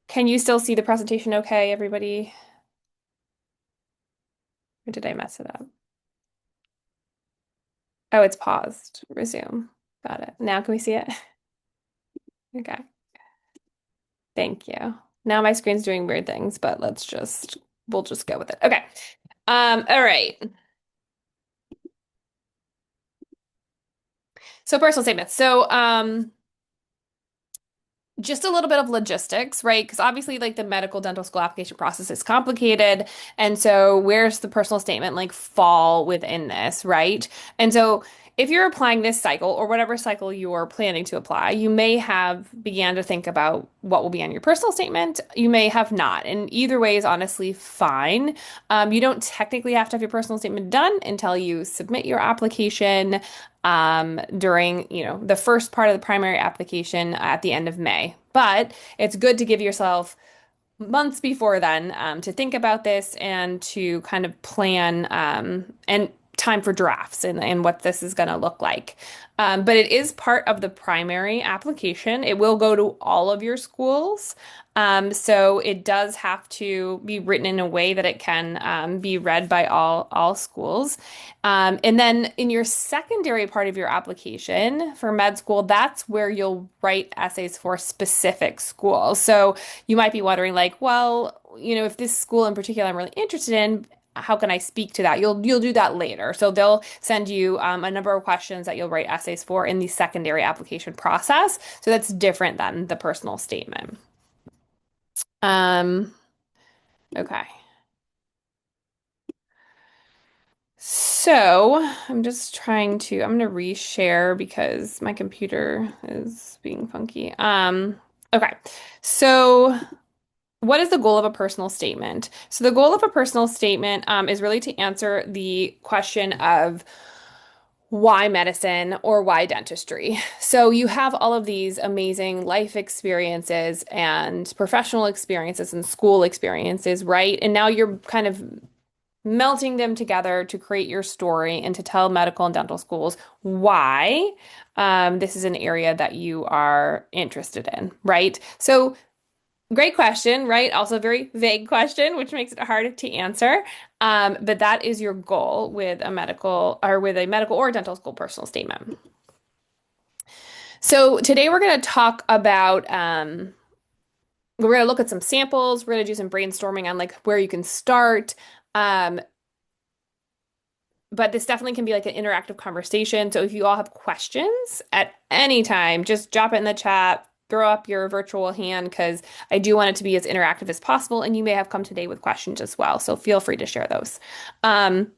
Can you still see the presentation okay, everybody? Or did I mess it up? Oh, it's paused. Resume. Got it. Now can we see it? Okay. Thank you. Now my screen's doing weird things, but we'll just go with it. Okay. All right. So personal statements. Just a little bit of logistics, right? Because obviously, like the medical dental school application process is complicated. And so, where's the personal statement like fall within this, right? And so, if you're applying this cycle or whatever cycle you're planning to apply, you may have began to think about what will be on your personal statement. You may have not. And either way is honestly fine. You don't technically have to have your personal statement done until you submit your application during, the first part of the primary application at the end of May. But it's good to give yourself months before then to think about this and to kind of plan and time for drafts and what this is going to look like. But it is part of the primary application. It will go to all of your schools. So it does have to be written in a way that it can be read by all schools. And then in your secondary part of your application for med school, that's where you'll write essays for specific schools. So you might be wondering, like, well, if this school in particular I'm really interested in, how can I speak to that? You'll do that later. So they'll send you a number of questions that you'll write essays for in the secondary application process. So that's different than the personal statement. Um, okay. So I'm going to reshare because my computer is being funky. Okay. So what is the goal of a personal statement? So the goal of a personal statement is really to answer the question of why medicine or why dentistry? So you have all of these amazing life experiences and professional experiences and school experiences, right? And now you're kind of melting them together to create your story and to tell medical and dental schools why this is an area that you are interested in, right? So great question, right? Also a very vague question, which makes it hard to answer. But that is your goal with a medical or dental school personal statement. So today we're going to talk about we're going to look at some samples. We're going to do some brainstorming on like where you can start. Um, but this definitely can be like an interactive conversation. So if you all have questions at any time, just drop it in the chat, throw up your virtual hand because I do want it to be as interactive as possible. And you may have come today with questions as well. So feel free to share those. Um,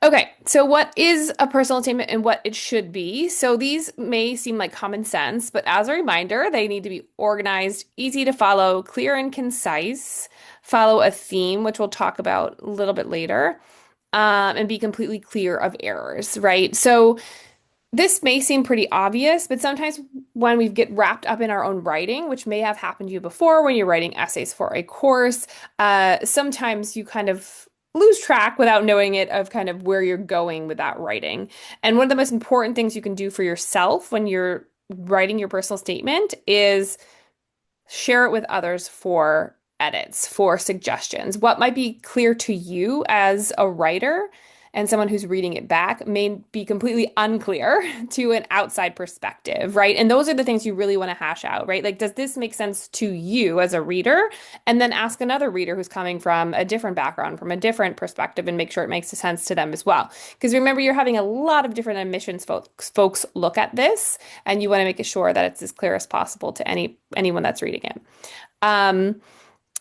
okay, so what is a personal statement and what it should be? So these may seem like common sense, but as a reminder, they need to be organized, easy to follow, clear and concise, follow a theme, which we'll talk about a little bit later and be completely clear of errors, right? So this may seem pretty obvious, but sometimes when we get wrapped up in our own writing, which may have happened to you before when you're writing essays for a course, sometimes you kind of lose track without knowing it of kind of where you're going with that writing. And one of the most important things you can do for yourself when you're writing your personal statement is share it with others for edits, for suggestions. What might be clear to you as a writer and someone who's reading it back may be completely unclear to an outside perspective, right? And those are the things you really want to hash out, right? Like, does this make sense to you as a reader? And then ask another reader who's coming from a different background, from a different perspective, and make sure it makes sense to them as well. Because remember, you're having a lot of different admissions folks look at this, and you want to make sure that it's as clear as possible to anyone that's reading it. Um,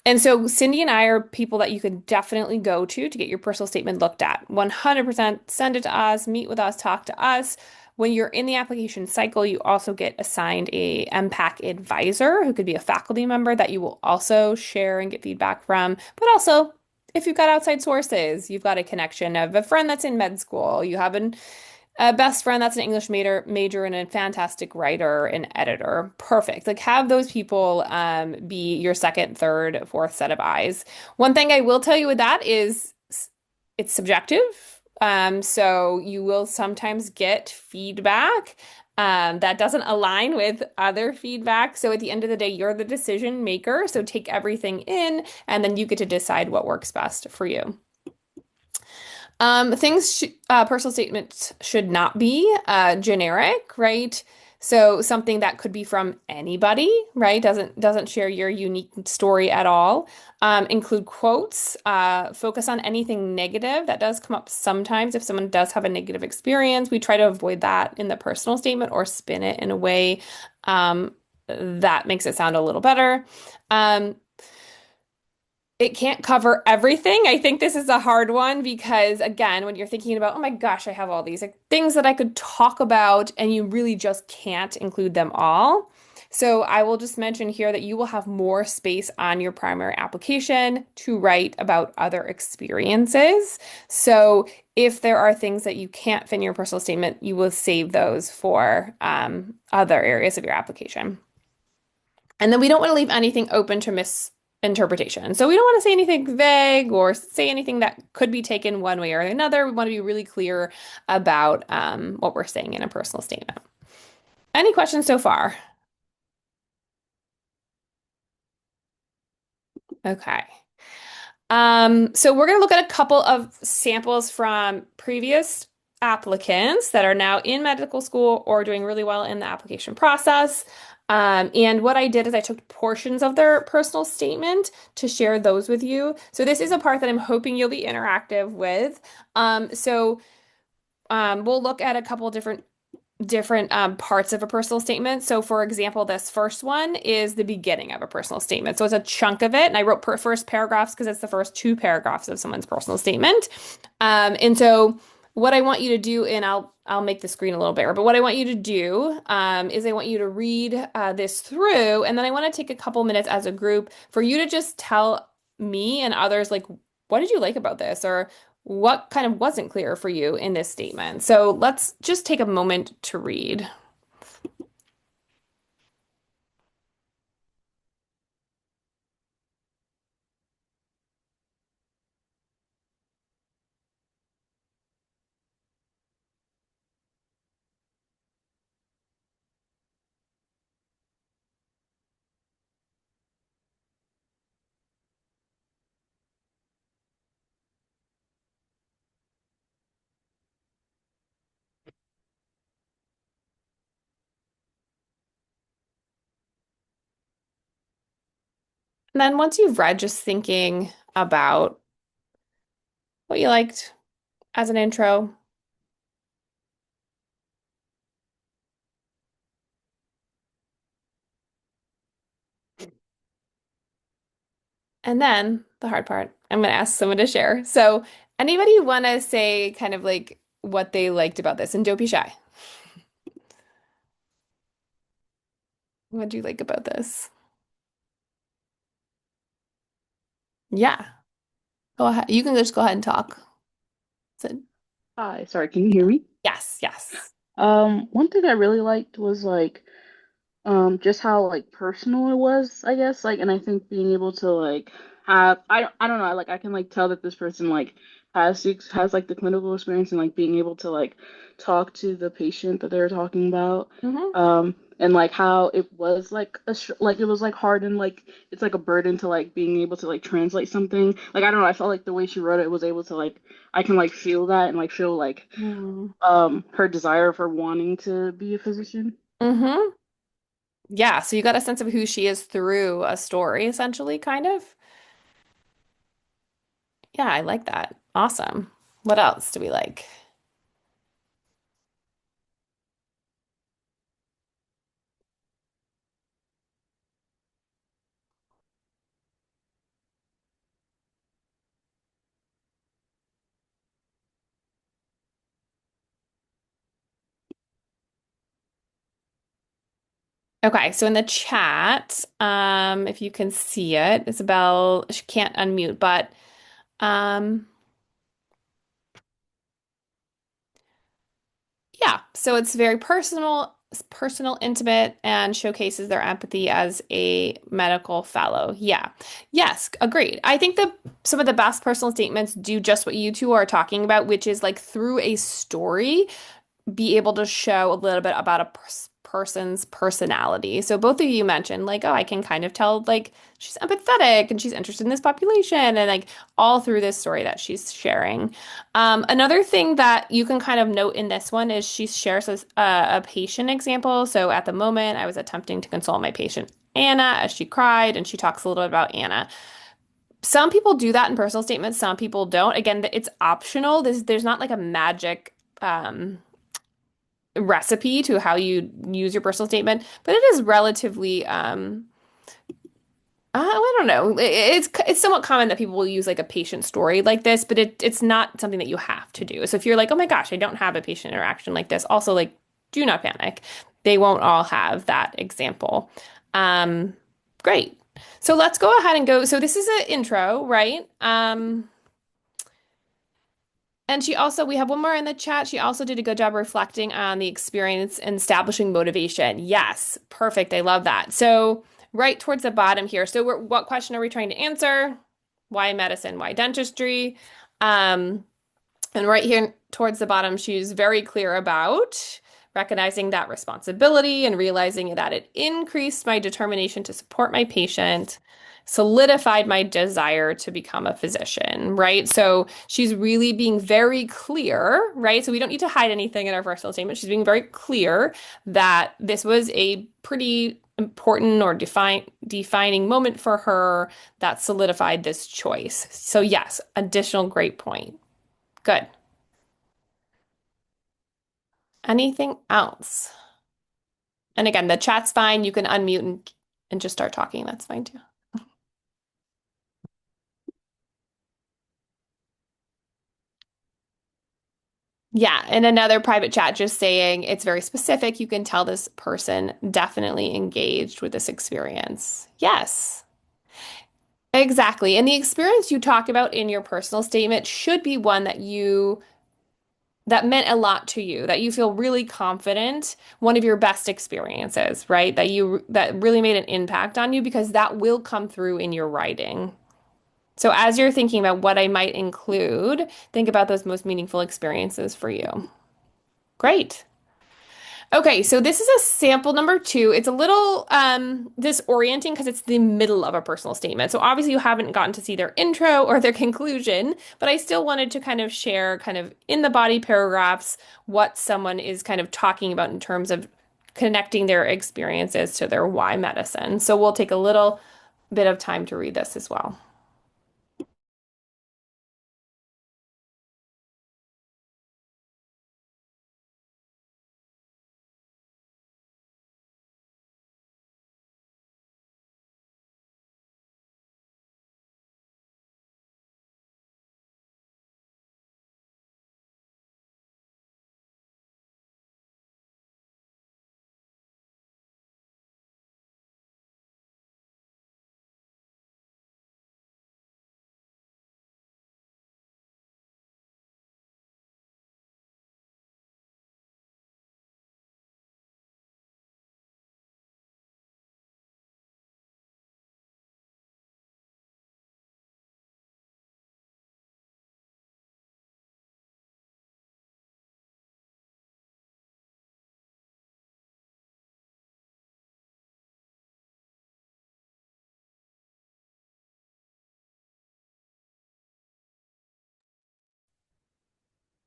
and so Cindy and I are people that you can definitely go to get your personal statement looked at. 100% send it to us, meet with us, talk to us. When you're in the application cycle, you also get assigned a MPAC advisor who could be a faculty member that you will also share and get feedback from. But also, if you've got outside sources, you've got a connection of a friend that's in med school, you have a best friend that's an English major and a fantastic writer and editor. Perfect. Like have those people be your second, third, fourth set of eyes. One thing I will tell you with that is it's subjective. So you will sometimes get feedback that doesn't align with other feedback. So at the end of the day, you're the decision maker. So take everything in, and then you get to decide what works best for you. Personal statements should not be generic, right? So something that could be from anybody, right? Doesn't share your unique story at all. Include quotes. Focus on anything negative that does come up sometimes. If someone does have a negative experience, we try to avoid that in the personal statement or spin it in a way that makes it sound a little better. Um, it can't cover everything. I think this is a hard one because, again, when you're thinking about, oh my gosh, I have all these like, things that I could talk about, and you really just can't include them all. So I will just mention here that you will have more space on your primary application to write about other experiences. So if there are things that you can't fit in your personal statement, you will save those for other areas of your application. And then we don't want to leave anything open to misinterpretation. So we don't want to say anything vague or say anything that could be taken one way or another. We want to be really clear about what we're saying in a personal statement. Any questions so far? Okay. So we're going to look at a couple of samples from previous applicants that are now in medical school or doing really well in the application process. And what I did is I took portions of their personal statement to share those with you. So this is a part that I'm hoping you'll be interactive with. We'll look at a couple different parts of a personal statement. So, for example, this first one is the beginning of a personal statement. So it's a chunk of it, and I wrote first paragraphs because it's the first two paragraphs of someone's personal statement. And so, what I want you to do, and I'll make the screen a little bigger, but what I want you to do is I want you to read this through, and then I want to take a couple minutes as a group for you to just tell me and others like, what did you like about this, or what kind of wasn't clear for you in this statement? So let's just take a moment to read. And then once you've read, just thinking about what you liked as an intro, and then the hard part, I'm going to ask someone to share. So, anybody want to say kind of like what they liked about this? And don't be shy. What do you like about this? Yeah, go ahead. You can just go ahead and talk. So, Hi, sorry, can you hear me? yes, yes. One thing I really liked was like just how like personal it was, I guess. Like, and I think being able to like have I don't know, like I can like tell that this person like has like the clinical experience and like being able to like talk to the patient that they're talking about. Hmm. And like how it was like like it was like hard and like it's like a burden to like being able to like translate something. Like I don't know, I felt like the way she wrote it was able to like I can like feel that and like feel like her desire for wanting to be a physician. Mm-hmm. Yeah, so you got a sense of who she is through a story, essentially, kind of. Yeah, I like that. Awesome. What else do we like? Okay, so in the chat, if you can see it, Isabel, she can't unmute, but um, yeah, so it's very personal, intimate, and showcases their empathy as a medical fellow. Yeah. Yes, agreed. I think that some of the best personal statements do just what you two are talking about, which is like through a story. be able to show a little bit about a person's personality. So both of you mentioned like, oh, I can kind of tell like she's empathetic and she's interested in this population and like all through this story that she's sharing. Another thing that you can kind of note in this one is she shares a patient example. So at the moment, I was attempting to console my patient Anna as she cried, and she talks a little bit about Anna. Some people do that in personal statements, some people don't. Again, it's optional. There's not like a magic um, recipe to how you use your personal statement, but it is relatively I don't know. It's somewhat common that people will use like a patient story like this, but it's not something that you have to do. So if you're like, oh my gosh, I don't have a patient interaction like this, also like do not panic. They won't all have that example. Um, Great. So let's go ahead and go. So this is an intro, right? And she also, we have one more in the chat. She also did a good job reflecting on the experience and establishing motivation. Yes, perfect. I love that. So, right towards the bottom here. So, what question are we trying to answer? Why medicine? Why dentistry? Um, and right here towards the bottom, she's very clear about recognizing that responsibility and realizing that it increased my determination to support my patient, solidified my desire to become a physician, right? So she's really being very clear, right? So we don't need to hide anything in our personal statement. She's being very clear that this was a pretty important or defining moment for her that solidified this choice. So yes, additional great point. Good. Anything else? And again, the chat's fine. You can unmute and just start talking. That's fine too. Yeah, and another private chat just saying it's very specific. You can tell this person definitely engaged with this experience. Yes, exactly. And the experience you talk about in your personal statement should be one that meant a lot to you, that you feel really confident, one of your best experiences, right? That really made an impact on you because that will come through in your writing. So as you're thinking about what I might include, think about those most meaningful experiences for you. Great. Okay, so this is a sample number two. It's a little disorienting because it's the middle of a personal statement. So obviously you haven't gotten to see their intro or their conclusion, but I still wanted to kind of share kind of in the body paragraphs what someone is kind of talking about in terms of connecting their experiences to their why medicine. So we'll take a little bit of time to read this as well.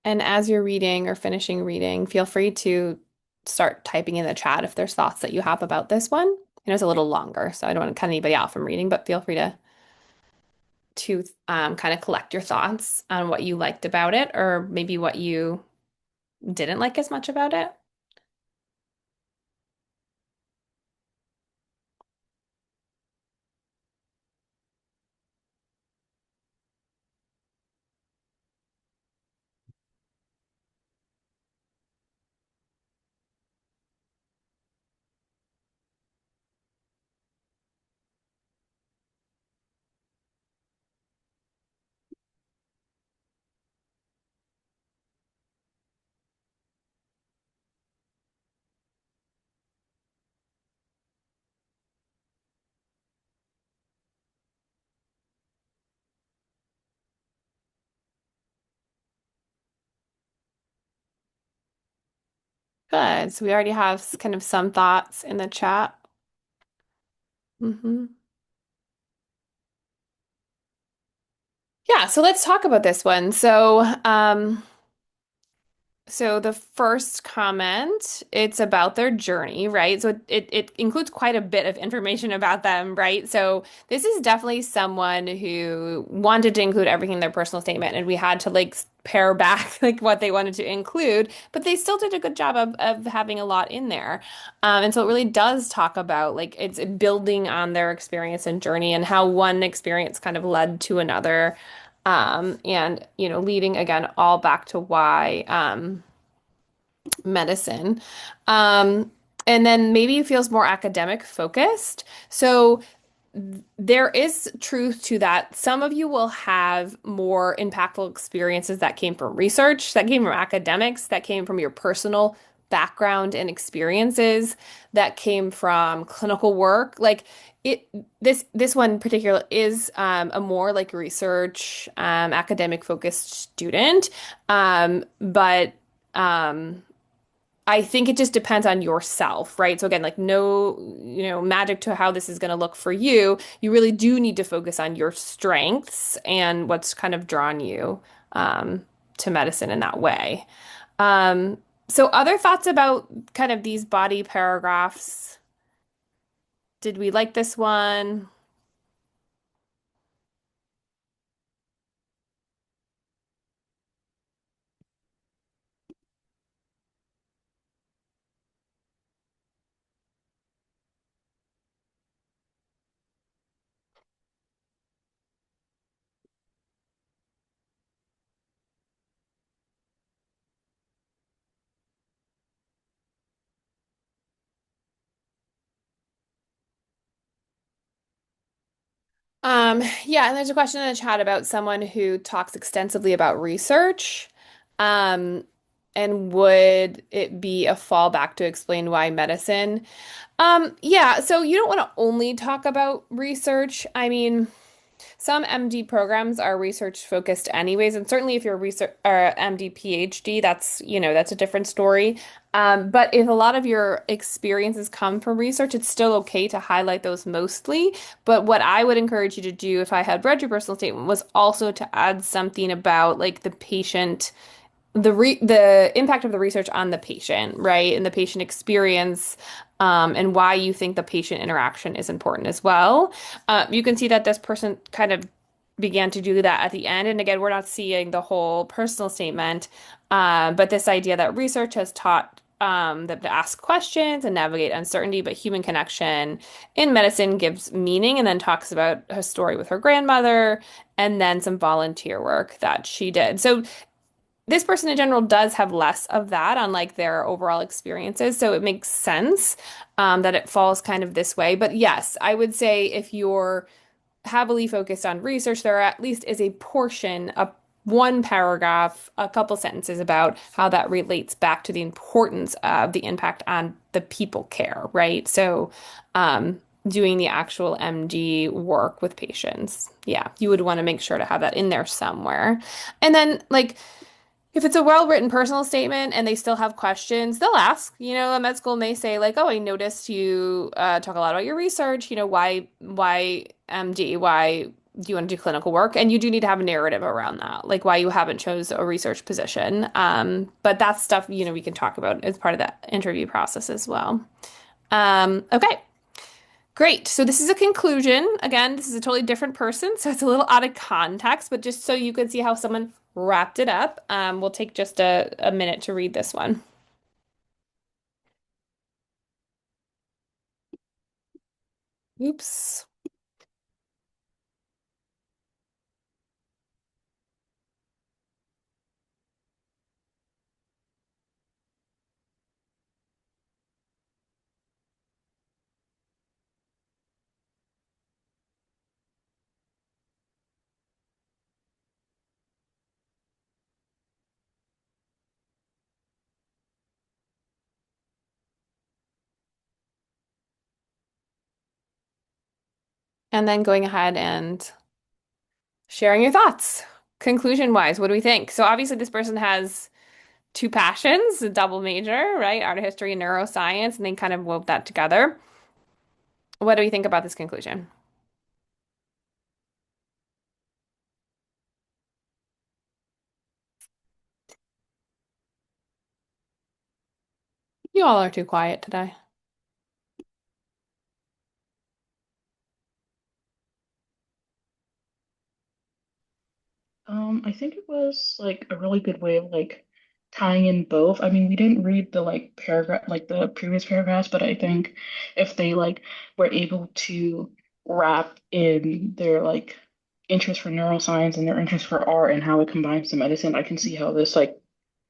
And as you're reading or finishing reading, feel free to start typing in the chat if there's thoughts that you have about this one. I know it's a little longer, so I don't want to cut anybody off from reading, but feel free to kind of collect your thoughts on what you liked about it or maybe what you didn't like as much about it. Good. So we already have kind of some thoughts in the chat. Hmm. Yeah, so let's talk about this one. So the first comment, it's about their journey, right? So it includes quite a bit of information about them, right? So this is definitely someone who wanted to include everything in their personal statement, and we had to like pare back like what they wanted to include, but they still did a good job of having a lot in there. And so it really does talk about like it's building on their experience and journey and how one experience kind of led to another. And leading again all back to why medicine. Um, and then maybe it feels more academic focused. So there is truth to that. Some of you will have more impactful experiences that came from research, that came from academics, that came from your personal background and experiences, that came from clinical work. Like it, this one in particular is a more like research, academic focused student. But I think it just depends on yourself, right? So again, like no, magic to how this is going to look for you. You really do need to focus on your strengths and what's kind of drawn you to medicine in that way. Um, so other thoughts about kind of these body paragraphs? Did we like this one? Yeah, and there's a question in the chat about someone who talks extensively about research. Um, and would it be a fallback to explain why medicine? Yeah, so you don't want to only talk about research. I mean, some MD programs are research focused anyways, and certainly if you're a research or MD PhD, that's a different story. But if a lot of your experiences come from research, it's still okay to highlight those mostly. But what I would encourage you to do if I had read your personal statement was also to add something about like the patient the impact of the research on the patient, right? And the patient experience, and why you think the patient interaction is important as well. You can see that this person kind of began to do that at the end. And again, we're not seeing the whole personal statement, but this idea that research has taught them to ask questions and navigate uncertainty, but human connection in medicine gives meaning, and then talks about her story with her grandmother and then some volunteer work that she did. So this person in general does have less of that on like their overall experiences, so it makes sense that it falls kind of this way. But yes, I would say if you're heavily focused on research, there at least is a portion, a one paragraph, a couple sentences about how that relates back to the importance of the impact on the people care, right? So, doing the actual MD work with patients. Yeah, you would want to make sure to have that in there somewhere. And then, like, if it's a well-written personal statement and they still have questions, they'll ask. A med school may say like, "Oh, I noticed you talk a lot about your research. Why MD? Why do you want to do clinical work?" And you do need to have a narrative around that, like why you haven't chose a research position. But that's stuff, we can talk about as part of that interview process as well. Okay. Great. So this is a conclusion. Again, this is a totally different person, so it's a little out of context, but just so you can see how someone wrapped it up, we'll take just a minute to read this one. Oops. And then going ahead and sharing your thoughts. Conclusion wise, what do we think? So obviously this person has two passions, a double major, right? Art history and neuroscience, and they kind of wove that together. What do we think about this conclusion? You all are too quiet today. I think it was like a really good way of like tying in both. I mean, we didn't read the like paragraph, like the previous paragraphs, but I think if they like were able to wrap in their like interest for neuroscience and their interest for art and how it combines to medicine, I can see how this like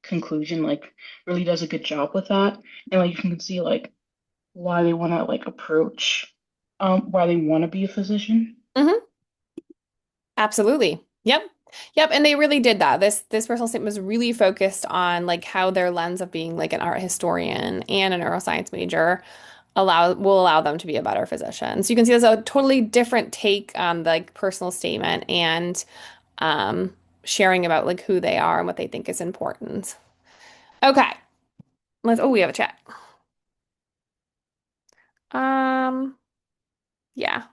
conclusion like really does a good job with that. And like you can see like why they want to like approach why they want to be a physician. Hmm. Absolutely. Yep. Yep. And they really did that. This personal statement was really focused on like how their lens of being like an art historian and a neuroscience major will allow them to be a better physician. So you can see there's a totally different take on the like personal statement and um sharing about like who they are and what they think is important. Okay. We have a chat. Um, yeah.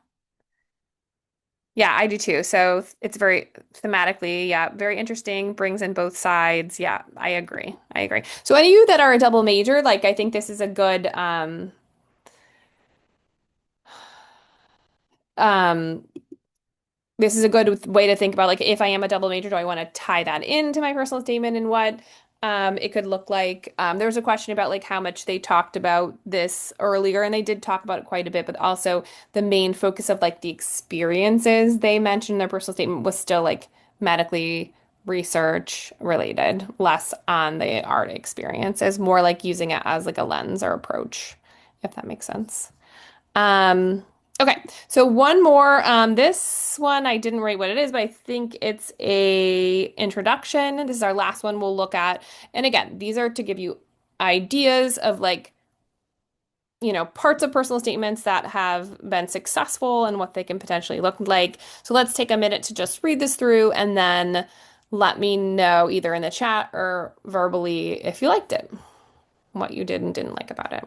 Yeah, I do too. So it's very thematically, yeah, very interesting, brings in both sides. Yeah, I agree. I agree. So any of you that are a double major, like I think this is a good um this is a good way to think about like if I am a double major, do I want to tie that into my personal statement and what it could look like. There was a question about like how much they talked about this earlier, and they did talk about it quite a bit, but also the main focus of like the experiences they mentioned in their personal statement was still like medically research related, less on the art experiences, more like using it as like a lens or approach, if that makes sense. Um, okay, so one more. This one I didn't write what it is, but I think it's a introduction. This is our last one we'll look at. And again, these are to give you ideas of like, parts of personal statements that have been successful and what they can potentially look like. So let's take a minute to just read this through and then let me know either in the chat or verbally if you liked it, what you did and didn't like about it.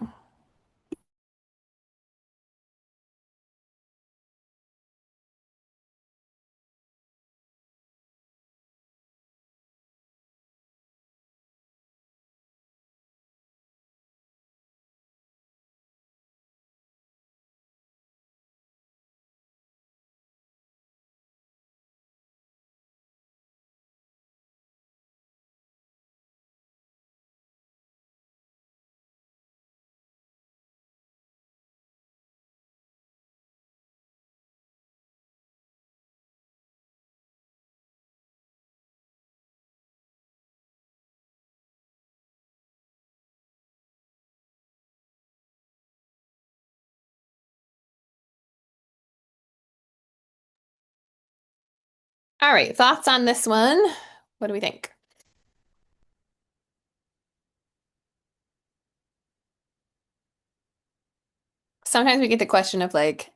All right, thoughts on this one? What do we think? Sometimes we get the question of like,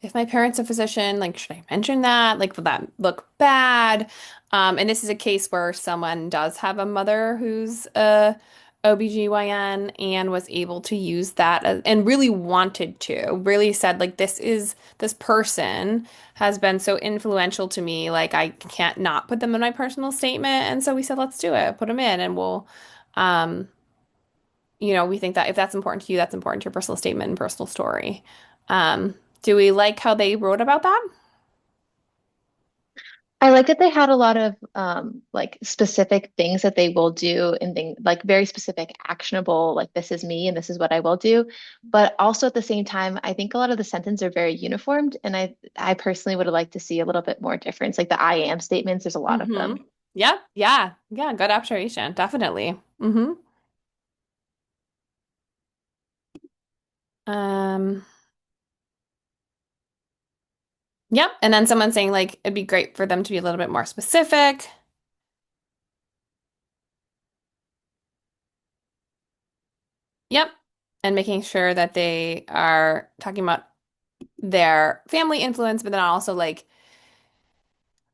if my parent's a physician, like, should I mention that? Like, will that look bad? And this is a case where someone does have a mother who's a OBGYN and was able to use that and really wanted to, really said, like, this person has been so influential to me, like, I can't not put them in my personal statement. And so we said, let's do it, put them in, and um, we think that if that's important to you, that's important to your personal statement and personal story. Do we like how they wrote about that? I like that they had a lot of like specific things that they will do and things like very specific, actionable, like this is me and this is what I will do. But also at the same time, I think a lot of the sentences are very uniformed, and I personally would have liked to see a little bit more difference. Like the I am statements, there's a lot of Mm-hmm. them. Yeah, yeah, yeah. Good observation. Definitely. Mm-hmm. Um, yep. And then someone saying like it'd be great for them to be a little bit more specific. Yep. And making sure that they are talking about their family influence, but then also like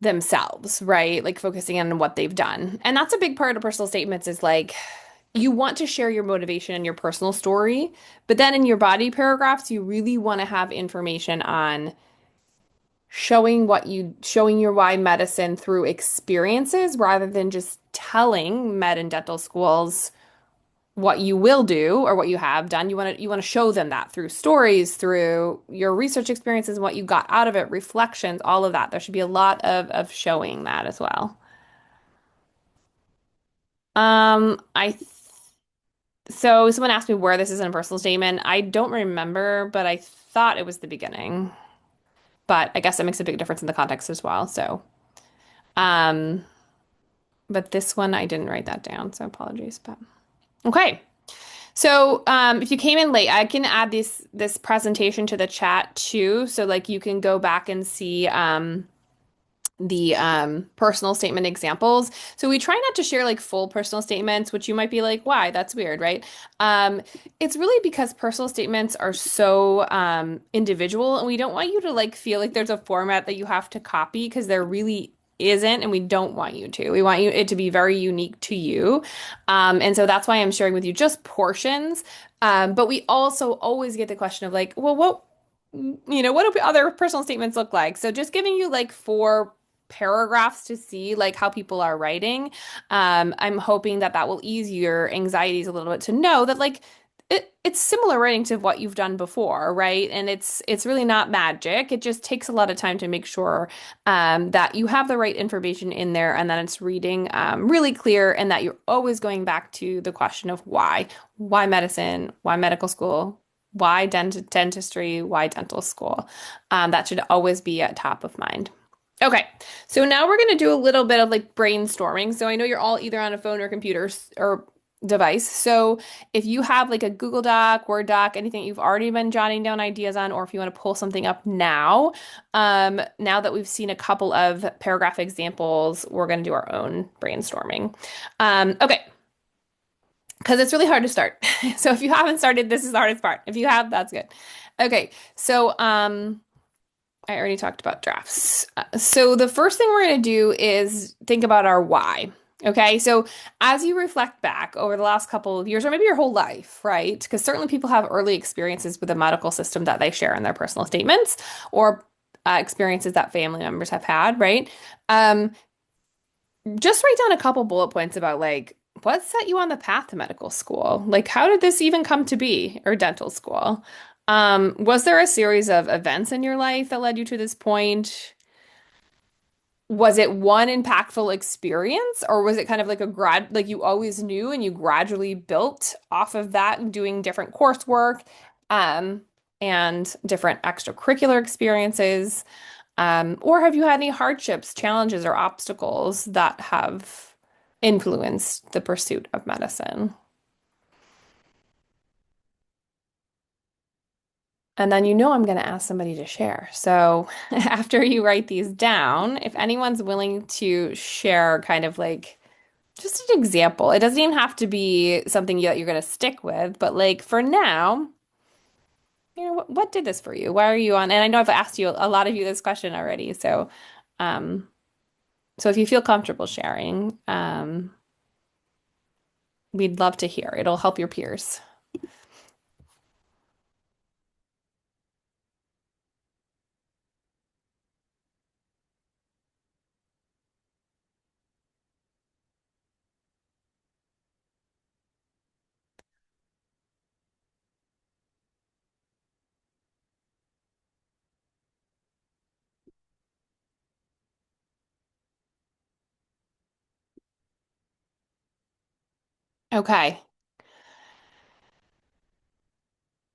themselves, right? Like focusing on what they've done. And that's a big part of personal statements is like you want to share your motivation and your personal story, but then in your body paragraphs, you really want to have information on showing your why medicine through experiences rather than just telling med and dental schools what you will do or what you have done. You want to show them that through stories, through your research experiences and what you got out of it, reflections, all of that. There should be a lot of showing that as well. I th so someone asked me where this is in a personal statement. I don't remember, but I thought it was the beginning. But I guess it makes a big difference in the context as well. So, um, but this one I didn't write that down, so apologies. But okay. So, if you came in late, I can add this presentation to the chat too. So like you can go back and see the personal statement examples. So we try not to share like full personal statements, which you might be like, why? That's weird, right? Um, it's really because personal statements are so individual, and we don't want you to like feel like there's a format that you have to copy because there really isn't, and we don't want you to. We want it to be very unique to you. And so that's why I'm sharing with you just portions. But we also always get the question of like, well, what do other personal statements look like? So just giving you like four paragraphs to see like how people are writing. I'm hoping that that will ease your anxieties a little bit to know that like it's similar writing to what you've done before, right? And it's really not magic. It just takes a lot of time to make sure that you have the right information in there and that it's reading really clear and that you're always going back to the question of why. Why medicine? Why medical school? Why dentistry? Why dental school? That should always be at top of mind. Okay, so now we're going to do a little bit of like brainstorming. So I know you're all either on a phone or or device. So if you have like a Google Doc, Word doc, anything you've already been jotting down ideas on, or if you want to pull something up now, now that we've seen a couple of paragraph examples, we're going to do our own brainstorming. Okay, because it's really hard to start. So if you haven't started, this is the hardest part. If you have, that's good. Okay, so I already talked about drafts. So the first thing we're going to do is think about our why. Okay, so as you reflect back over the last couple of years, or maybe your whole life, right? Because certainly people have early experiences with the medical system that they share in their personal statements, or experiences that family members have had, right? Um, just write down a couple bullet points about like what set you on the path to medical school? Like, how did this even come to be, or dental school? Was there a series of events in your life that led you to this point? Was it one impactful experience, or was it kind of like like you always knew and you gradually built off of that, doing different coursework, um, and different extracurricular experiences? Or have you had any hardships, challenges, or obstacles that have influenced the pursuit of medicine? And then I'm going to ask somebody to share. So after you write these down, if anyone's willing to share kind of like just an example, it doesn't even have to be something that you're going to stick with, but like for now, what did this for you? Why are you on? And I know I've asked you a lot of you this question already. Um, so if you feel comfortable sharing, we'd love to hear. It'll help your peers. Okay.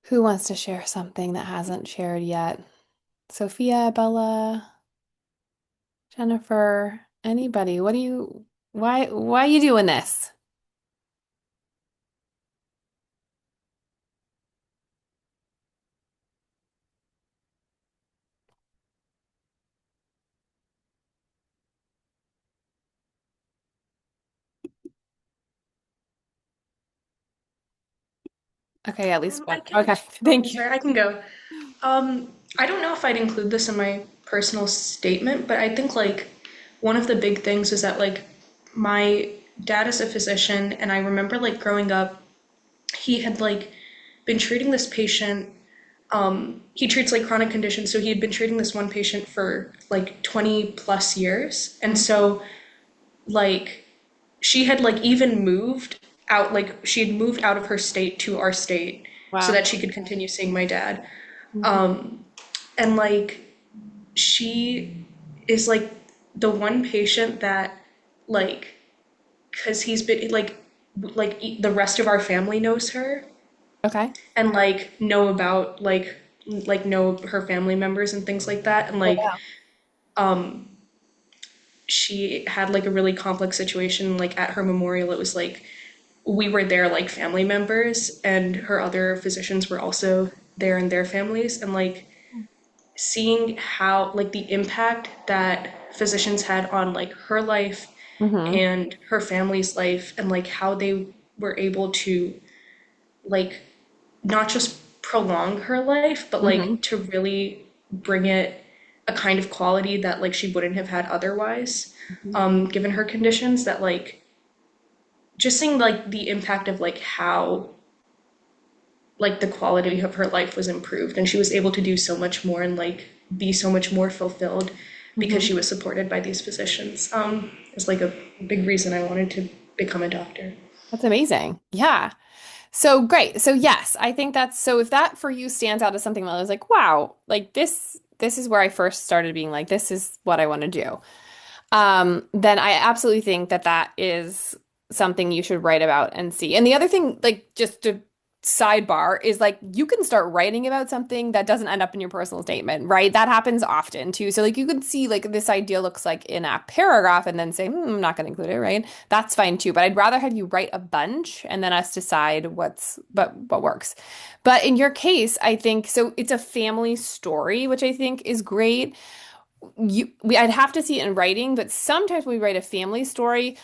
Who wants to share something that hasn't shared yet? Sophia, Bella, Jennifer, anybody? Why are you doing this? Okay, at least I one. can. Okay, Oh, thank I'm you. sorry. I can go. I don't know if I'd include this in my personal statement, but I think like one of the big things is that like my dad is a physician, and I remember like growing up, he had like been treating this patient. He treats like chronic conditions, so he had been treating this one patient for like 20 plus years. And so like she had like even moved out, like she had moved out of her state to our state so Wow. that she could continue seeing my dad. Mhm. And like she is like the one patient that like because he's been the rest of our family knows her Okay. and like know about like know her family members and things like that. And Oh, like wow. she had like a really complex situation like at her memorial. It was like we were there like family members, and her other physicians were also there and their families. And like seeing how like the impact that physicians had on like her life Hmm. and her family's life, and like how they were able to like not just prolong her life, but Hmm. like to really bring it a kind of quality that like she wouldn't have had otherwise, given her conditions. That like just seeing like the impact of like how like the quality of her life was improved, and she was able to do so much more and like be so much more fulfilled because Hmm. she was supported by these physicians, is like a big reason I wanted to become a doctor. That's amazing. Yeah. So great. So yes, I think that's so if that for you stands out as something that I was like, wow, like this is where I first started being like, this is what I want to do. Then I absolutely think that that is something you should write about and see. And the other thing, like just to sidebar, is like you can start writing about something that doesn't end up in your personal statement, right? That happens often too. So like you could see like this idea looks like in a paragraph and then say, I'm not going to include it, right? That's fine too. But I'd rather have you write a bunch and then us decide what works. But in your case, I think so it's a family story, which I think is great. I'd have to see it in writing, but sometimes when we write a family story,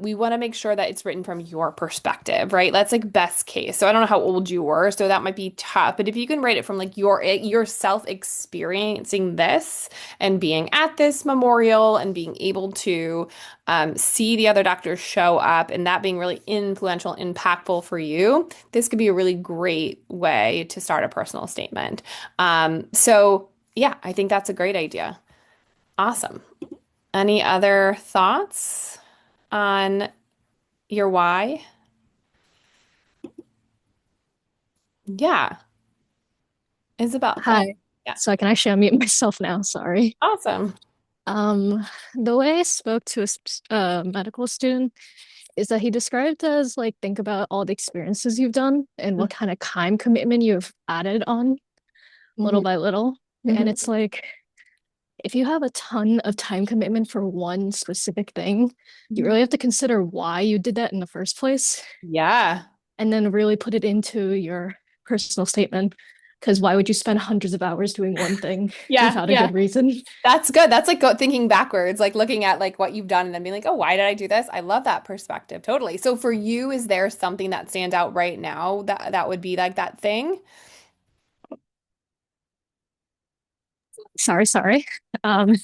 we want to make sure that it's written from your perspective, right? That's like best case. So I don't know how old you were, so that might be tough. But if you can write it from like yourself experiencing this and being at this memorial and being able to see the other doctors show up and that being really influential, impactful for you, this could be a really great way to start a personal statement. So yeah, I think that's a great idea. Awesome. Any other thoughts on your why? Yeah, Isabel, go ahead. Hi. Yeah, So can I actually unmute myself now? Sorry. awesome. Um, the way I spoke to a medical student is that he described it as like think about all the experiences you've done and what kind of time commitment you've added on Mm-hmm. little by little. And Hmm. it's like if you have a ton of time commitment for one specific thing, you really have to consider why you did that in the first place Yeah. and then really put it into your personal statement. Because why would you spend hundreds of hours doing one thing Yeah, without a yeah. good reason? That's good. That's like thinking backwards, like looking at like what you've done and then being like, oh, why did I do this? I love that perspective. Totally. So for you, is there something that stands out right now that would be like that thing? Sorry. Um,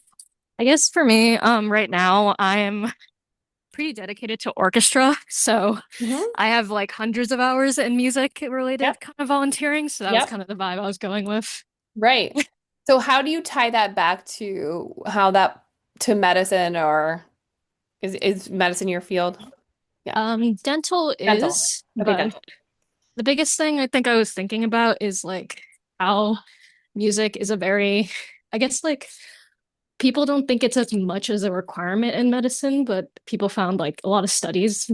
I guess for me, right now I'm pretty dedicated to orchestra, so Hmm. I have like hundreds of hours in music Yep. related kind of volunteering, so that was Yep. kind of the vibe I was going with. Right. So how do you tie that back to how that to medicine or is medicine your field? Yeah. Dental Dental. is, Okay, but dental. the biggest thing I think I was thinking about is like how music is a very, I guess like people don't think it's as much as a requirement in medicine, but people found like a lot of studies,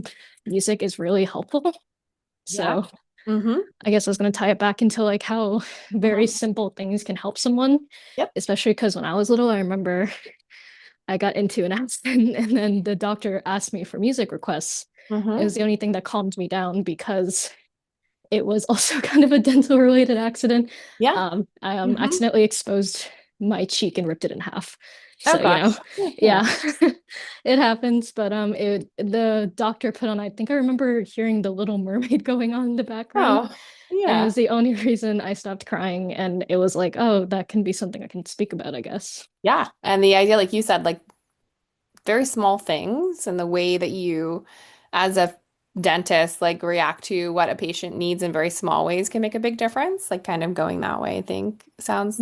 music is really helpful. Yeah. So Mm-hmm. I guess I was going to tie it back into like how very Hmm. simple things can help someone, Yep. especially because when I was little, I remember I got into an accident and then the doctor asked me for music requests. It Hmm. was the only thing that calmed me down because it was also kind of a dental related accident. Yeah. I Hmm. accidentally exposed my cheek and ripped it in half. Oh So, gosh. Yeah. yeah, it happens. But the doctor put on, I think I remember hearing The Little Mermaid going on in the background. Oh, And it yeah. was the only reason I stopped crying. And it was like, oh, that can be something I can speak about, I guess. Yeah. And the idea, like you said, like very small things and the way that you, as a dentist, like react to what a patient needs in very small ways can make a big difference. Like kind of going that way, I think sounds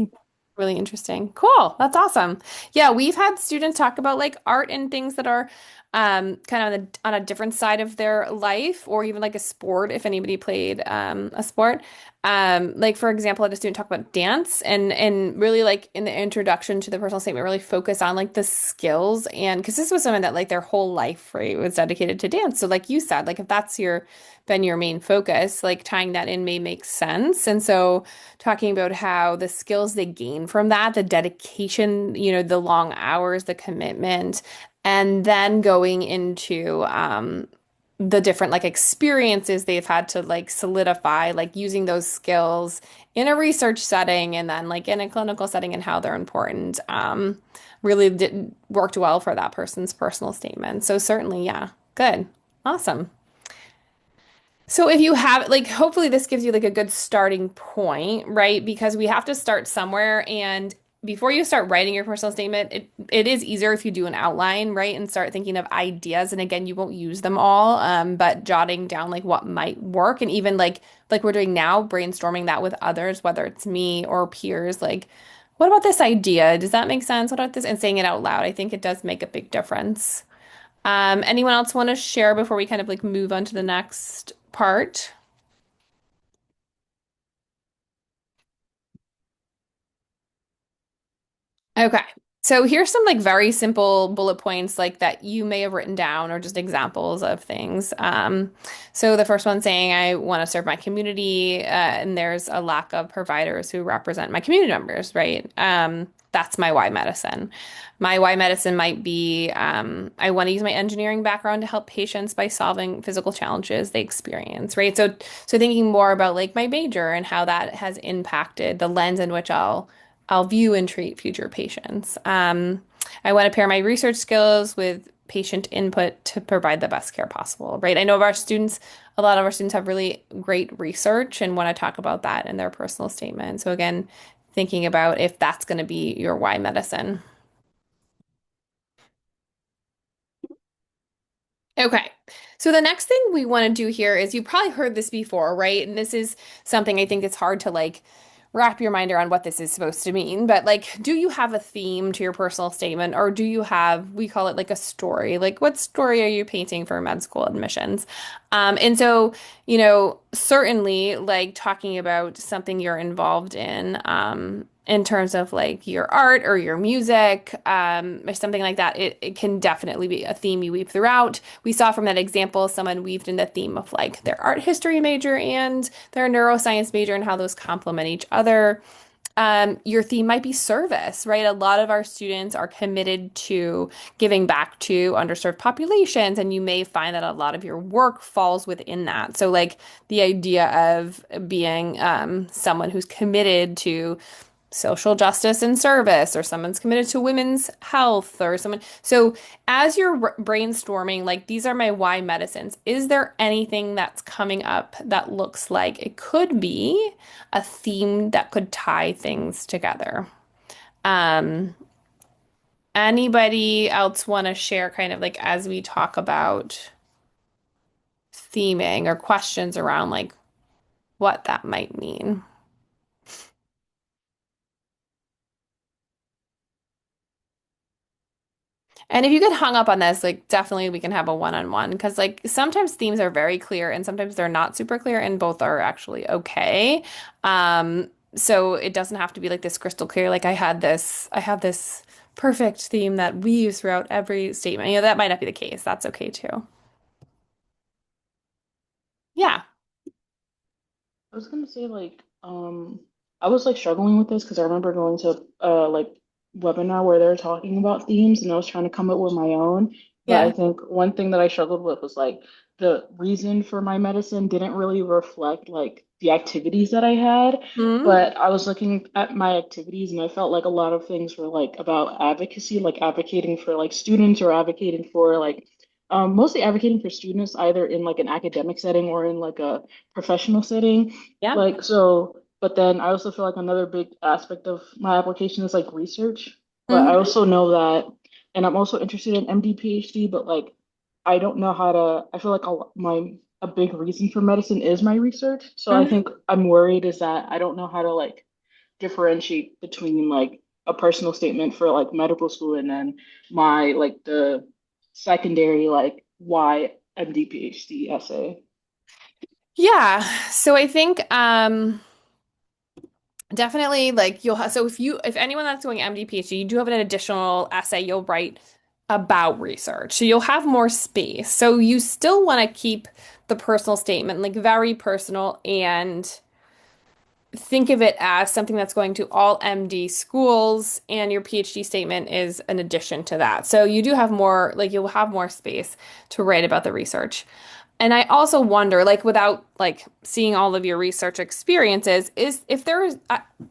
really interesting. Cool. That's awesome. Yeah, we've had students talk about like art and things that are kind of on a different side of their life or even like a sport if anybody played a sport. Like for example, I had a student talk about dance and really like in the introduction to the personal statement, really focus on like the skills and because this was someone that like their whole life, right, was dedicated to dance. So like you said, like if that's your been your main focus, like tying that in may make sense. And so talking about how the skills they gain from that, the dedication, the long hours, the commitment, and then going into the different like experiences they've had to like solidify, like using those skills in a research setting and then like in a clinical setting and how they're important, really did worked well for that person's personal statement. So certainly, yeah, good. Awesome. So if you have like hopefully this gives you like a good starting point, right? Because we have to start somewhere and before you start writing your personal statement, it is easier if you do an outline, right? And start thinking of ideas. And again, you won't use them all, but jotting down like what might work and even like we're doing now, brainstorming that with others, whether it's me or peers, like what about this idea? Does that make sense? What about this? And saying it out loud, I think it does make a big difference. Anyone else want to share before we kind of like move on to the next part? Okay. So here's some like very simple bullet points like that you may have written down or just examples of things. So the first one saying I want to serve my community, and there's a lack of providers who represent my community members, right? That's my why medicine. My why medicine might be I want to use my engineering background to help patients by solving physical challenges they experience, right? So thinking more about like my major and how that has impacted the lens in which I'll view and treat future patients. I want to pair my research skills with patient input to provide the best care possible, right? I know of our students, a lot of our students have really great research and want to talk about that in their personal statement. So again, thinking about if that's going to be your why medicine. Okay. So the next thing we want to do here is you probably heard this before, right? And this is something I think it's hard to like wrap your mind around what this is supposed to mean. But like, do you have a theme to your personal statement or do you have, we call it like a story? Like, what story are you painting for med school admissions? And so, certainly like talking about something you're involved in terms of like your art or your music, or something like that, it can definitely be a theme you weave throughout. We saw from that example, someone weaved in the theme of like their art history major and their neuroscience major and how those complement each other. Your theme might be service, right? A lot of our students are committed to giving back to underserved populations, and you may find that a lot of your work falls within that. So, like the idea of being someone who's committed to social justice and service, or someone's committed to women's health, or someone. So, as you're brainstorming, like these are my why medicines, is there anything that's coming up that looks like it could be a theme that could tie things together? Um, Anybody else want to share kind of like as we talk about theming or questions around like what that might mean? And if you get hung up on this, like definitely we can have a one-on-one because like sometimes themes are very clear and sometimes they're not super clear and both are actually okay. So it doesn't have to be like this crystal clear, like I have this perfect theme that weaves throughout every statement. That might not be the case. That's okay too. Yeah. I was gonna say like I was like struggling with this because I remember going to like webinar where they were talking about themes and I was trying to come up with my own. But I Yeah. think one thing that I struggled with was like the reason for my medicine didn't really reflect like the activities that I had. Hmm. But I was looking at my activities and I felt like a lot of things were like about advocacy, like advocating for like students or advocating for like mostly advocating for students either in like an academic setting or in like a professional setting. Yeah. Like, so, but then I also feel like another big aspect of my application is like research. But I Hmm. also know that and I'm also interested in MD PhD, but like I don't know how to. I feel like a big reason for medicine is my research, so I Mhm. think I'm worried is that I don't know how to like differentiate between like a personal statement for like medical school and then my like the secondary like why MD PhD essay. Yeah. So I think definitely like you'll have, so if anyone that's doing MD PhD, you do have an additional essay you'll write about research. So you'll have more space. So you still want to keep the personal statement like very personal and think of it as something that's going to all MD schools, and your PhD statement is an addition to that. So you do have more, like you'll have more space to write about the research. And I also wonder, like without like seeing all of your research experiences, is if there's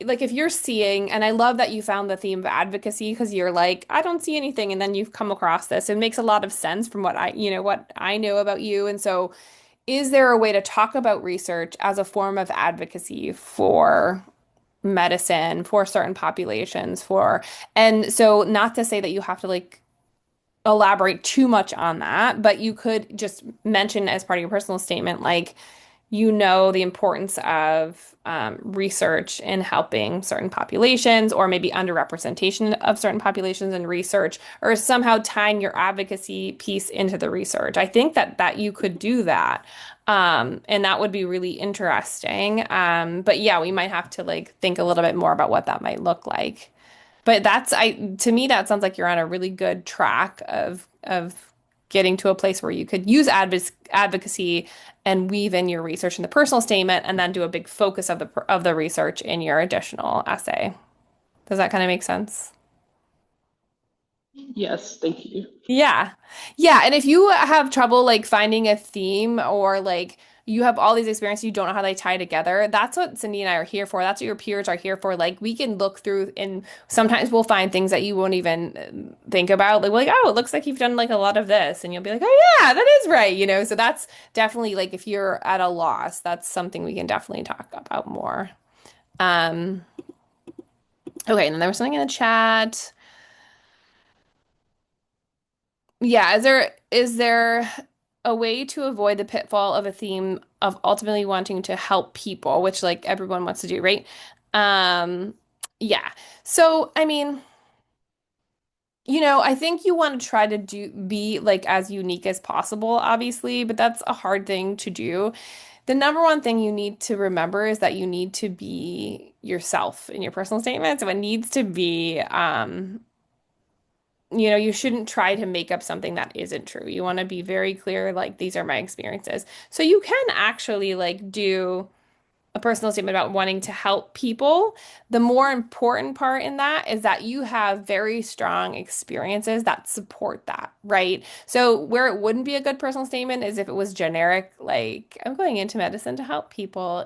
like if you're seeing, and I love that you found the theme of advocacy because you're like, I don't see anything, and then you've come across this. It makes a lot of sense from what what I know about you. And so is there a way to talk about research as a form of advocacy for medicine, for certain populations, and so not to say that you have to like elaborate too much on that, but you could just mention as part of your personal statement, like, the importance of research in helping certain populations, or maybe underrepresentation of certain populations in research, or somehow tying your advocacy piece into the research. I think that you could do that. And that would be really interesting. But yeah, we might have to like think a little bit more about what that might look like. But to me, that sounds like you're on a really good track of getting to a place where you could use advocacy and weave in your research in the personal statement, and then do a big focus of the research in your additional essay. Does that kind of make sense? Yes, thank you. Yeah. Yeah. And if you have trouble like finding a theme, or like you have all these experiences, you don't know how they tie together, that's what Cindy and I are here for. That's what your peers are here for. Like we can look through, and sometimes we'll find things that you won't even think about. Like, oh, it looks like you've done like a lot of this. And you'll be like, oh yeah, that is right. So that's definitely like if you're at a loss, that's something we can definitely talk about more. Um, okay, and then there was something in the chat. Yeah, is there a way to avoid the pitfall of a theme of ultimately wanting to help people, which like everyone wants to do, right? Um, yeah. So, I mean, I think you want to try to be like as unique as possible, obviously, but that's a hard thing to do. The number one thing you need to remember is that you need to be yourself in your personal statement. So it needs to be you shouldn't try to make up something that isn't true. You want to be very clear, like, these are my experiences. So you can actually like do a personal statement about wanting to help people. The more important part in that is that you have very strong experiences that support that, right? So where it wouldn't be a good personal statement is if it was generic, like, I'm going into medicine to help people.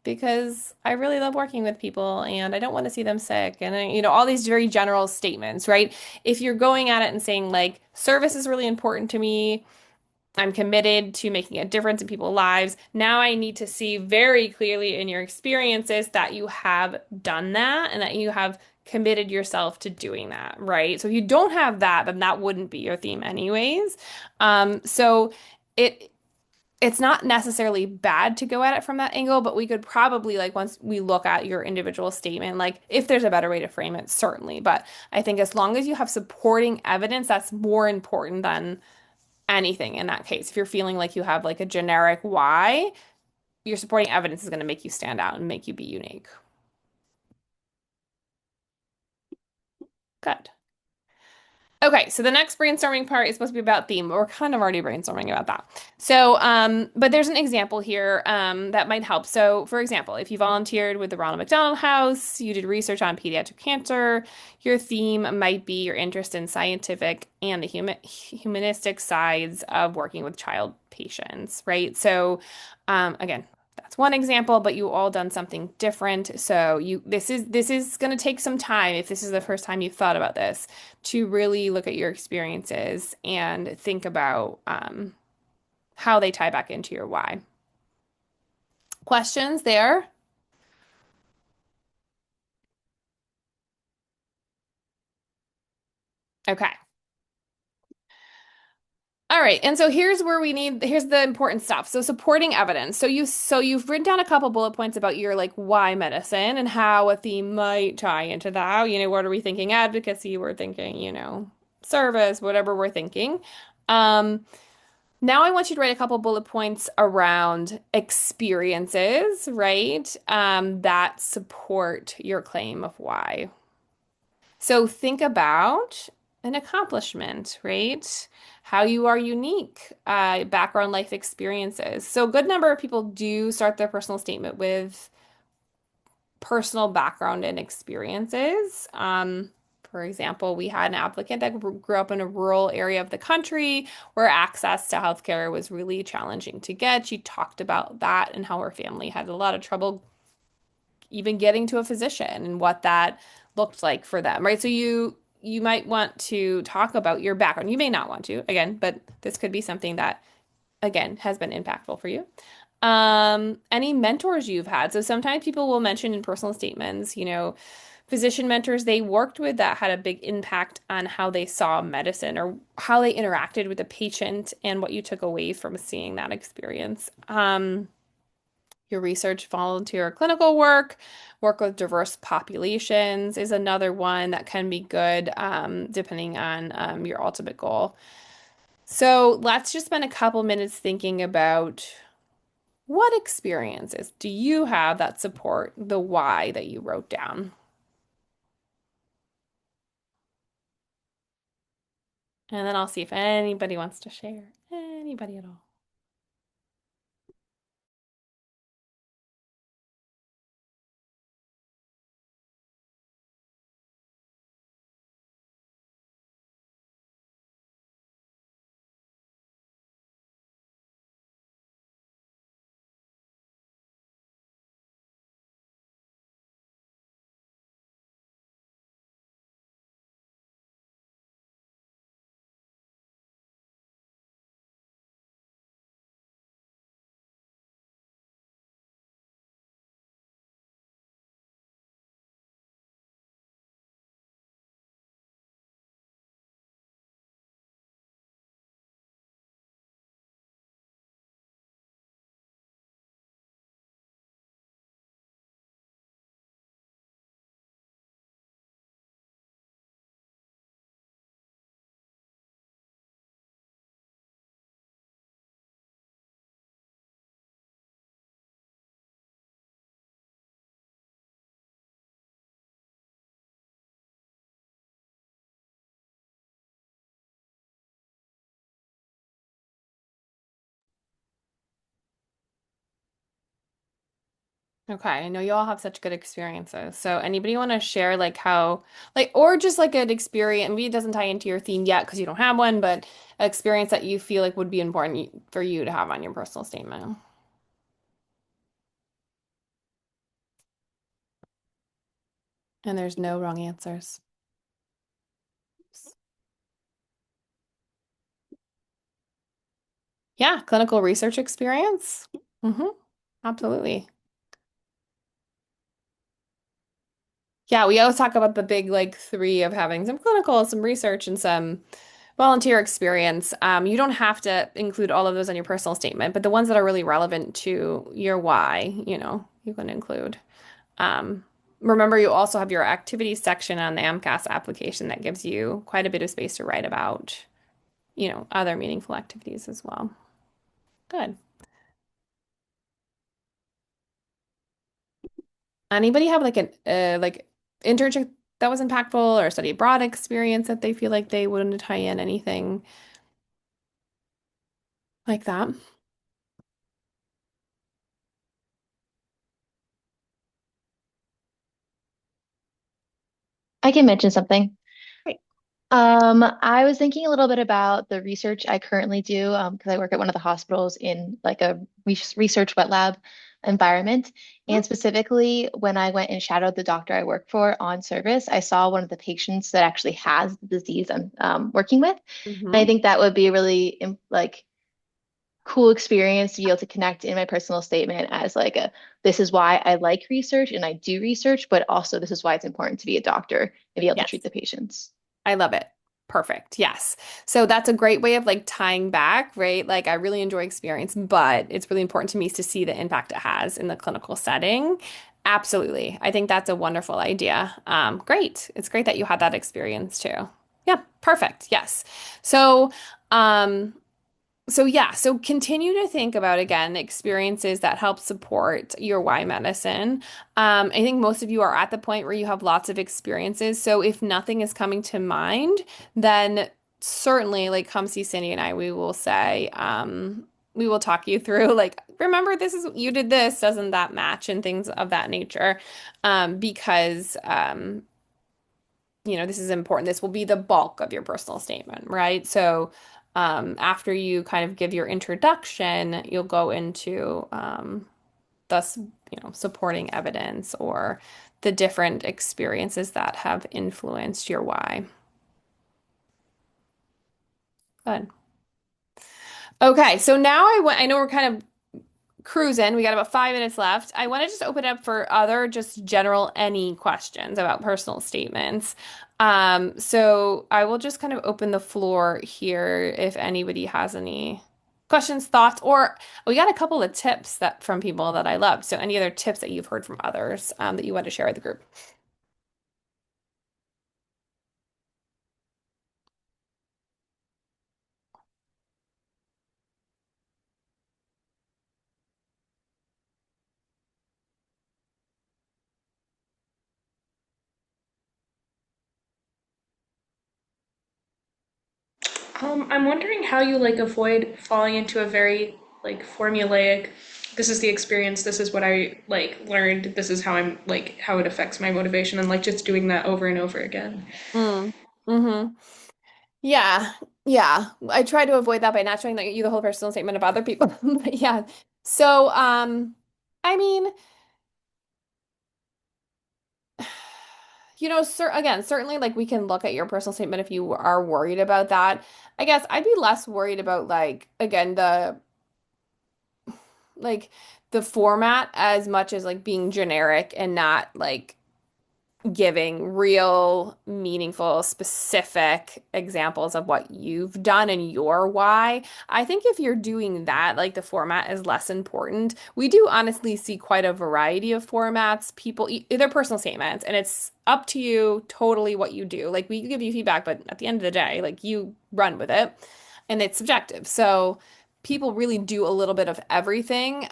Because I really love working with people and I don't want to see them sick. And, all these very general statements, right? If you're going at it and saying, like, service is really important to me, I'm committed to making a difference in people's lives. Now I need to see very clearly in your experiences that you have done that and that you have committed yourself to doing that, right? So if you don't have that, then that wouldn't be your theme anyways. So it it's not necessarily bad to go at it from that angle, but we could probably like once we look at your individual statement, like if there's a better way to frame it, certainly. But I think as long as you have supporting evidence, that's more important than anything in that case. If you're feeling like you have like a generic why, your supporting evidence is going to make you stand out and make you be unique. Good. Okay, so the next brainstorming part is supposed to be about theme, but we're kind of already brainstorming about that. So, but there's an example here, that might help. So, for example, if you volunteered with the Ronald McDonald House, you did research on pediatric cancer, your theme might be your interest in scientific and the humanistic sides of working with child patients, right? So, again, that's one example, but you all done something different. So this is going to take some time if this is the first time you've thought about this, to really look at your experiences and think about how they tie back into your why. Questions there? Okay. All right. And so here's the important stuff. So supporting evidence. So you've written down a couple bullet points about your like why medicine and how a theme might tie into that. What are we thinking? Advocacy, we're thinking, service, whatever we're thinking. Um, Now I want you to write a couple bullet points around experiences, right? That support your claim of why. So think about an accomplishment, right? How you are unique, background life experiences. So a good number of people do start their personal statement with personal background and experiences. For example, we had an applicant that grew up in a rural area of the country where access to healthcare was really challenging to get. She talked about that and how her family had a lot of trouble even getting to a physician and what that looked like for them, right? So you might want to talk about your background. You may not want to, again, but this could be something that again has been impactful for you. Any mentors you've had. So sometimes people will mention in personal statements, physician mentors they worked with that had a big impact on how they saw medicine or how they interacted with the patient and what you took away from seeing that experience. Your research, volunteer, clinical work with diverse populations is another one that can be good, depending on your ultimate goal. So let's just spend a couple minutes thinking about what experiences do you have that support the why that you wrote down? And then I'll see if anybody wants to share. Anybody at all. Okay, I know you all have such good experiences. So anybody want to share like how like or just like an experience, maybe it doesn't tie into your theme yet because you don't have one, but an experience that you feel like would be important for you to have on your personal statement. And there's no wrong answers. Yeah, clinical research experience. Mm-hmm. Absolutely. Yeah, we always talk about the big like three of having some clinical, some research, and some volunteer experience. You don't have to include all of those on your personal statement, but the ones that are really relevant to your why, you can include. Um, Remember, you also have your activities section on the AMCAS application that gives you quite a bit of space to write about, other meaningful activities as well. Good. Anybody have like an internship that was impactful or a study abroad experience that they feel like they wouldn't tie in anything like that? I can mention something. Great. I was thinking a little bit about the research I currently do, because I work at one of the hospitals in like a research wet lab environment. And specifically, when I went and shadowed the doctor I work for on service, I saw one of the patients that actually has the disease I'm working with. And I Mm-hmm. think that would be a really like cool experience to be able to connect in my personal statement as like this is why I like research and I do research, but also this is why it's important to be a doctor and be able to Yes, treat the patients. I love it. Perfect. Yes. So that's a great way of like tying back, right? Like I really enjoy experience, but it's really important to me to see the impact it has in the clinical setting. Absolutely. I think that's a wonderful idea. Great. It's great that you had that experience too. Yeah, perfect. Yes. So, um, so continue to think about again experiences that help support your why medicine. I think most of you are at the point where you have lots of experiences. So if nothing is coming to mind, then certainly like come see Cindy and I. We will say, we will talk you through like, remember this is you did this, doesn't that match and things of that nature. Because this is important. This will be the bulk of your personal statement, right? So, after you kind of give your introduction, you'll go into thus, supporting evidence or the different experiences that have influenced your why. Good. Okay, so now I know we're kind of cruising. We got about 5 minutes left. I want to just open up for other just general any questions about personal statements. So I will just kind of open the floor here if anybody has any questions, thoughts, or we got a couple of tips that from people that I love. So any other tips that you've heard from others that you want to share with the group? I'm wondering how you like avoid falling into a very like formulaic, this is the experience, this is what I like learned, this is how I'm like how it affects my motivation and like just doing that over and over again. Mm. Mm-hmm. Yeah, yeah. I try to avoid that by not showing you the whole personal statement of other people. But yeah. So, I mean, again, certainly like we can look at your personal statement if you are worried about that. I guess I'd be less worried about like again like the format as much as like being generic and not like giving real, meaningful, specific examples of what you've done and your why. I think if you're doing that, like the format is less important. We do honestly see quite a variety of formats. People, they're personal statements, and it's up to you totally what you do. Like we give you feedback, but at the end of the day, like you run with it, and it's subjective. So people really do a little bit of everything.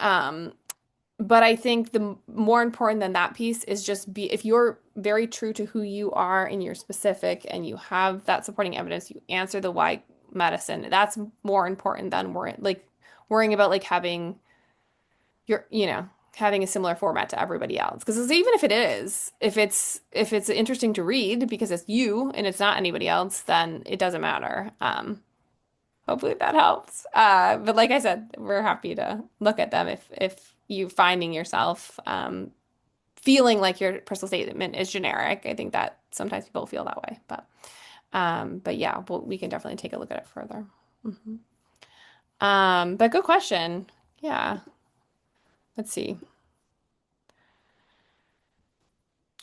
But I think the more important than that piece is just be if you're very true to who you are and you're specific and you have that supporting evidence, you answer the why medicine. That's more important than worrying about like having having a similar format to everybody else. Because even if it is, if it's interesting to read because it's you and it's not anybody else, then it doesn't matter. Hopefully that helps. But like I said, we're happy to look at them if you finding yourself feeling like your personal statement is generic. I think that sometimes people feel that way, but yeah, we can definitely take a look at it further. hmm but good question. Yeah. Let's see.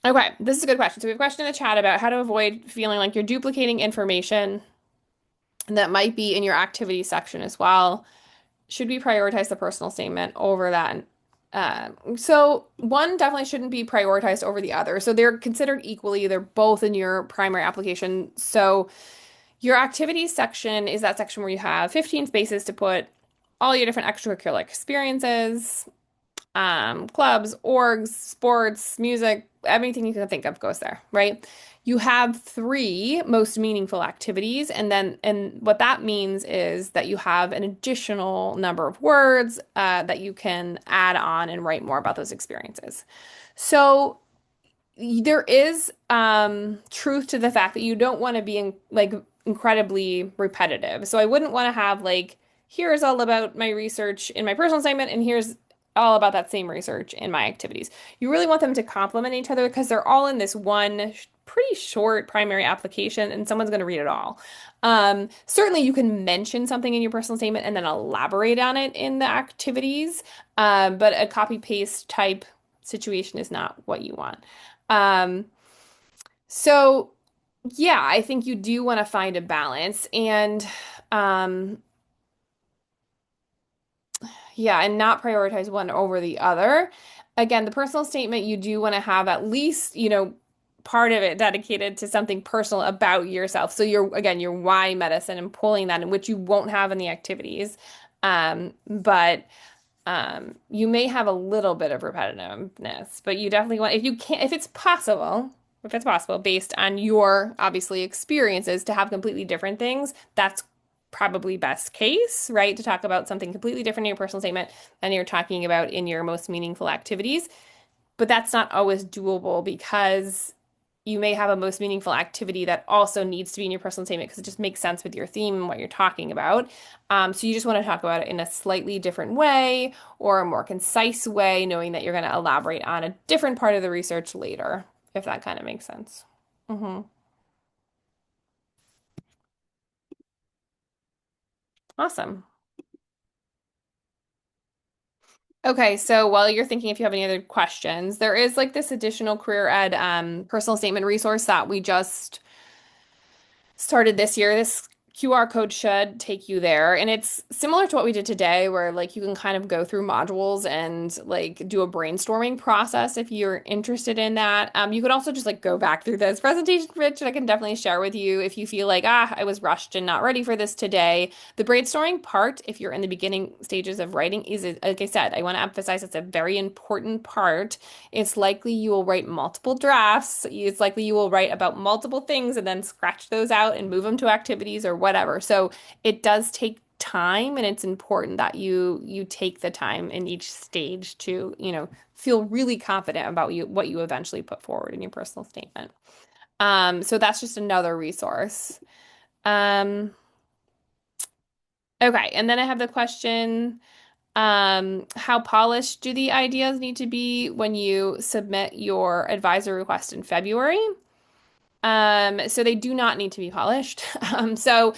Okay, this is a good question. So we have a question in the chat about how to avoid feeling like you're duplicating information that might be in your activity section as well. Should we prioritize the personal statement over that? So one definitely shouldn't be prioritized over the other. So they're considered equally. They're both in your primary application. So your activities section is that section where you have 15 spaces to put all your different extracurricular experiences, clubs, orgs, sports, music, everything you can think of goes there, right? You have three most meaningful activities, and what that means is that you have an additional number of words that you can add on and write more about those experiences. So there is truth to the fact that you don't want to be like incredibly repetitive. So I wouldn't want to have like, here's all about my research in my personal statement, and here's all about that same research in my activities. You really want them to complement each other because they're all in this one pretty short primary application, and someone's going to read it all. Certainly, you can mention something in your personal statement and then elaborate on it in the activities, but a copy paste type situation is not what you want. Um, so yeah, I think you do want to find a balance um yeah, and not prioritize one over the other. Again, the personal statement, you do want to have at least, part of it dedicated to something personal about yourself. So again, your why medicine and pulling that in, which you won't have in the activities. But you may have a little bit of repetitiveness, but you definitely want, if you can, if it's possible, based on your obviously experiences, to have completely different things, that's probably best case, right? To talk about something completely different in your personal statement than you're talking about in your most meaningful activities. But that's not always doable because you may have a most meaningful activity that also needs to be in your personal statement because it just makes sense with your theme and what you're talking about. So you just want to talk about it in a slightly different way or a more concise way, knowing that you're going to elaborate on a different part of the research later, if that kind of makes sense. Hmm. Awesome. Okay, so while you're thinking if you have any other questions, there is like this additional career ed personal statement resource that we just started this year. This QR code should take you there. And it's similar to what we did today, where like you can kind of go through modules and like do a brainstorming process if you're interested in that. You could also just like go back through this presentation, Rich, and I can definitely share with you if you feel like, I was rushed and not ready for this today. The brainstorming part, if you're in the beginning stages of writing, is, like I said, I want to emphasize it's a very important part. It's likely you will write multiple drafts. It's likely you will write about multiple things and then scratch those out and move them to activities or whatever. So it does take time, and it's important that you take the time in each stage to, feel really confident about what you eventually put forward in your personal statement. So that's just another resource. Um, okay, and then I have the question. How polished do the ideas need to be when you submit your advisor request in February? So they do not need to be polished. So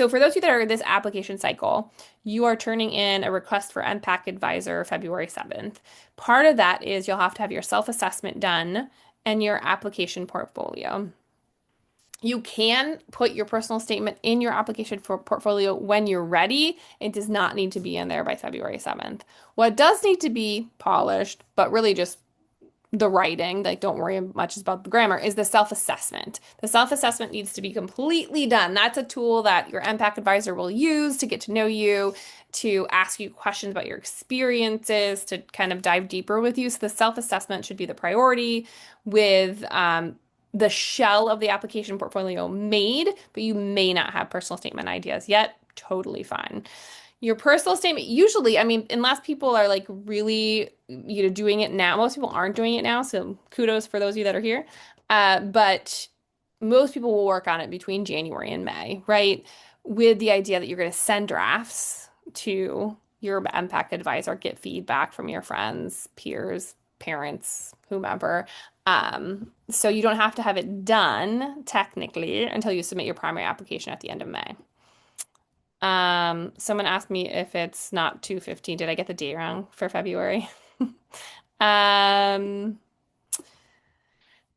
for those of you that are in this application cycle, you are turning in a request for NPAC advisor February 7th. Part of that is you'll have to have your self-assessment done and your application portfolio. You can put your personal statement in your application for portfolio when you're ready. It does not need to be in there by February 7th. What does need to be polished, but really just the writing, like don't worry much about the grammar, is the self-assessment. The self-assessment needs to be completely done. That's a tool that your NPAC advisor will use to get to know you, to ask you questions about your experiences, to kind of dive deeper with you. So the self-assessment should be the priority with the shell of the application portfolio made, but you may not have personal statement ideas yet. Totally fine. Your personal statement, usually, I mean, unless people are like really, doing it now, most people aren't doing it now, so kudos for those of you that are here. But most people will work on it between January and May, right? With the idea that you're going to send drafts to your MPAC advisor, get feedback from your friends, peers, parents, whomever. So you don't have to have it done technically until you submit your primary application at the end of May. Someone asked me if it's not 2/15. Did I get the date wrong for February? Um,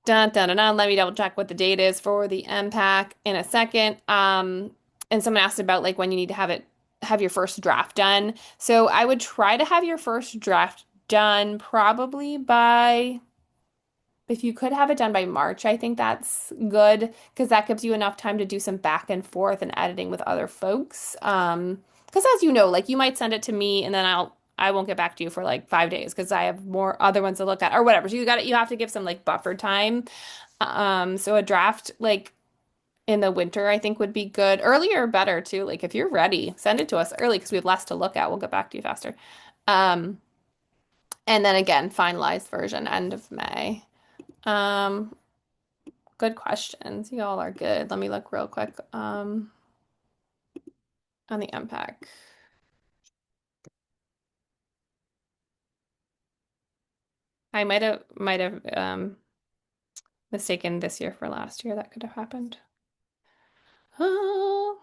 dun, dun, dun, dun. Let me double check what the date is for the MPAC in a second. And someone asked about like when you need to have your first draft done. So I would try to have your first draft done probably by if you could have it done by March, I think that's good because that gives you enough time to do some back and forth and editing with other folks. Because as you know, like you might send it to me and then I won't get back to you for like 5 days because I have more other ones to look at or whatever. So you have to give some like buffer time. So a draft like in the winter I think would be good. Earlier better too. Like if you're ready, send it to us early because we have less to look at. We'll get back to you faster. Um, and then again, finalized version end of May. Um, Good questions. Y'all are good. Let me look real quick on the MPAC. I might have mistaken this year for last year. That could have happened. Oh.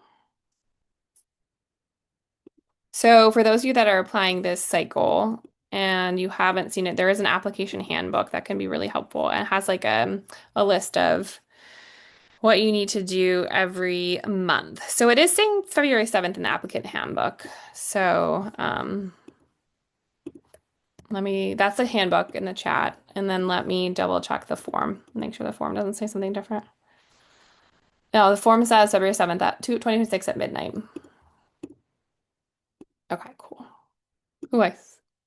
So for those of you that are applying this cycle and you haven't seen it, there is an application handbook that can be really helpful. It has like a list of what you need to do every month. So it is saying February 7th in the applicant handbook. So that's the handbook in the chat. And then let me double check the form, make sure the form doesn't say something different. No, the form says February 7th at 2026 at midnight. Okay, cool.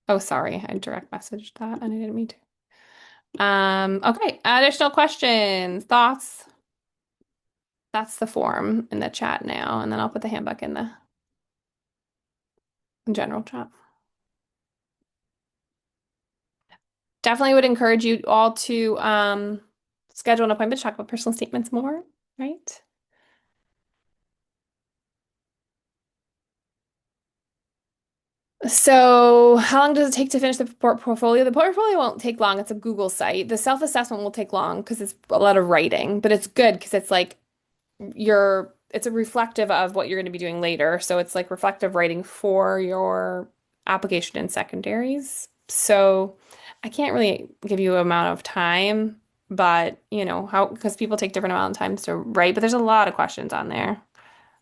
Oh, sorry, I direct messaged that and I didn't mean to. Okay, additional questions, thoughts? That's the form in the chat now, and then I'll put the handbook in the general chat. Definitely would encourage you all to schedule an appointment to talk about personal statements more, right? So how long does it take to finish the portfolio? The portfolio won't take long. It's a Google site. The self-assessment will take long because it's a lot of writing, but it's good because it's like it's a reflective of what you're going to be doing later. So it's like reflective writing for your application in secondaries. So I can't really give you an amount of time, but because people take different amount of times to write, but there's a lot of questions on there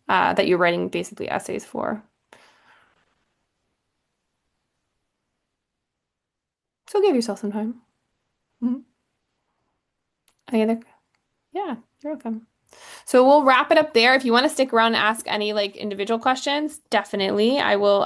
that you're writing basically essays for. So give yourself some time. Mhm. Any other? Yeah, you're welcome. So we'll wrap it up there. If you want to stick around and ask any like individual questions, definitely. I will